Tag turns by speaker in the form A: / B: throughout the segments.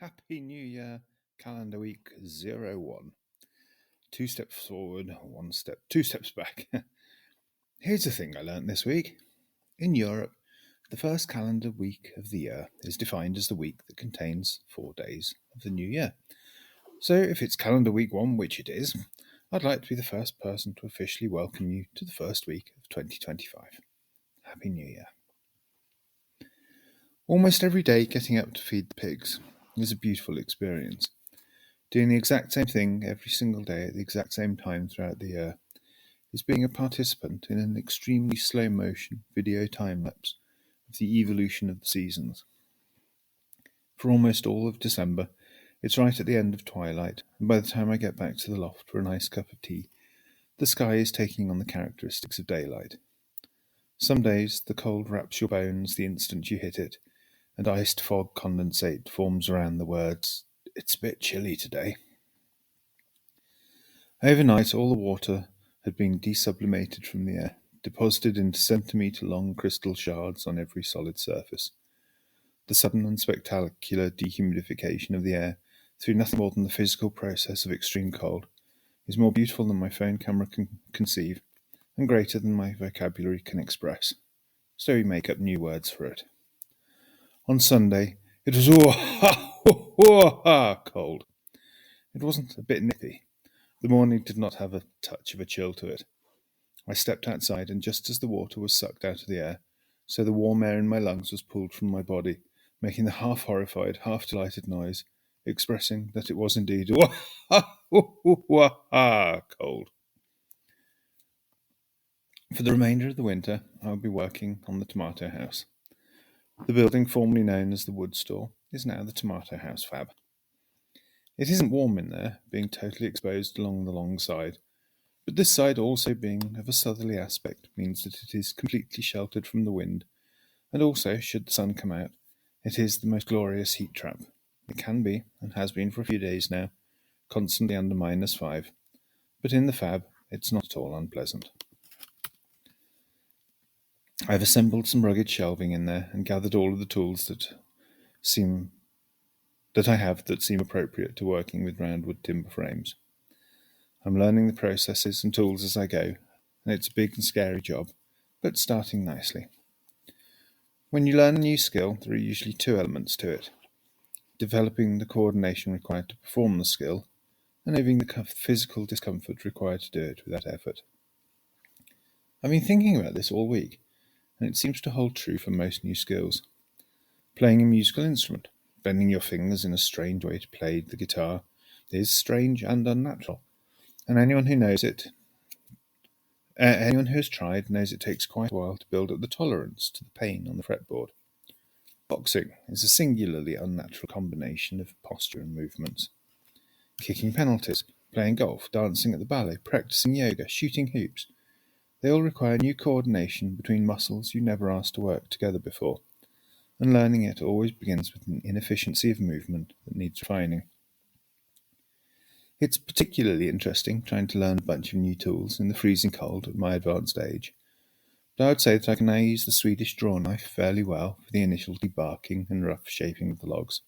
A: Happy New Year, calendar week 01. 2 steps forward, two steps back. Here's the thing I learnt this week. In Europe, the first calendar week of the year is defined as the week that contains 4 days of the new year. So if it's calendar week 1, which it is, I'd like to be the first person to officially welcome you to the first week of 2025. Happy New Year. Almost every day getting up to feed the pigs is a beautiful experience. Doing the exact same thing every single day at the exact same time throughout the year is being a participant in an extremely slow motion video time-lapse of the evolution of the seasons. For almost all of December, it's right at the end of twilight, and by the time I get back to the loft for a nice cup of tea, the sky is taking on the characteristics of daylight. Some days the cold wraps your bones the instant you hit it, and iced fog condensate forms around the words, "It's a bit chilly today." Overnight all the water had been desublimated from the air, deposited into centimetre-long crystal shards on every solid surface. The sudden and spectacular dehumidification of the air through nothing more than the physical process of extreme cold is more beautiful than my phone camera can conceive, and greater than my vocabulary can express. So we make up new words for it. On Sunday, it was cold. It wasn't a bit nippy. The morning did not have a touch of a chill to it. I stepped outside, and just as the water was sucked out of the air, so the warm air in my lungs was pulled from my body, making the half-horrified, half-delighted noise, expressing that it was indeed cold. For the remainder of the winter, I will be working on the tomato house. The building formerly known as the wood store is now the tomato house fab. It isn't warm in there, being totally exposed along the long side, but this side also being of a southerly aspect means that it is completely sheltered from the wind, and also, should the sun come out, it is the most glorious heat trap. It can be, and has been for a few days now, constantly under -5, but in the fab it's not at all unpleasant. I've assembled some rugged shelving in there and gathered all of the tools that seem appropriate to working with roundwood timber frames. I'm learning the processes and tools as I go, and it's a big and scary job, but starting nicely. When you learn a new skill, there are usually 2 elements to it: developing the coordination required to perform the skill, and having the physical discomfort required to do it without effort. I've been thinking about this all week, and it seems to hold true for most new skills. Playing a musical instrument, bending your fingers in a strange way to play the guitar, is strange and unnatural, and anyone who has tried knows it takes quite a while to build up the tolerance to the pain on the fretboard. Boxing is a singularly unnatural combination of posture and movements. Kicking penalties, playing golf, dancing at the ballet, practicing yoga, shooting hoops, they all require new coordination between muscles you never asked to work together before, and learning it always begins with an inefficiency of movement that needs refining. It's particularly interesting trying to learn a bunch of new tools in the freezing cold at my advanced age, but I would say that I can now use the Swedish draw knife fairly well for the initial debarking and rough shaping of the logs.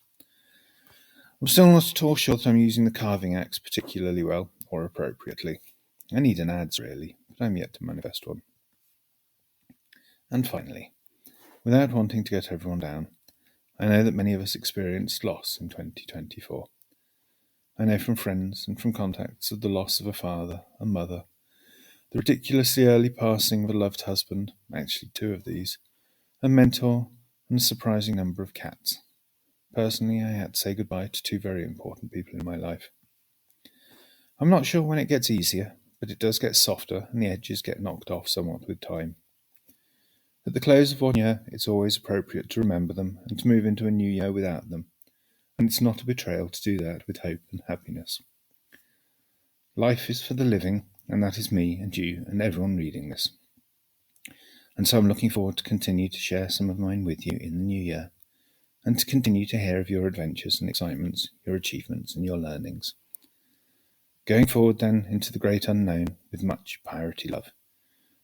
A: I'm still not at all sure that I'm using the carving axe particularly well or appropriately. I need an adze really, but I'm yet to manifest one. And finally, without wanting to get everyone down, I know that many of us experienced loss in 2024. I know from friends and from contacts of the loss of a father, a mother, the ridiculously early passing of a loved husband, actually 2 of these, a mentor, and a surprising number of cats. Personally, I had to say goodbye to 2 very important people in my life. I'm not sure when it gets easier, but it does get softer and the edges get knocked off somewhat with time. At the close of one year, it's always appropriate to remember them and to move into a new year without them, and it's not a betrayal to do that with hope and happiness. Life is for the living, and that is me and you and everyone reading this. And so I'm looking forward to continue to share some of mine with you in the new year, and to continue to hear of your adventures and excitements, your achievements and your learnings. Going forward then into the great unknown with much piratey love.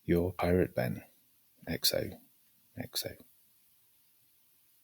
A: Your Pirate Ben. XO. XO.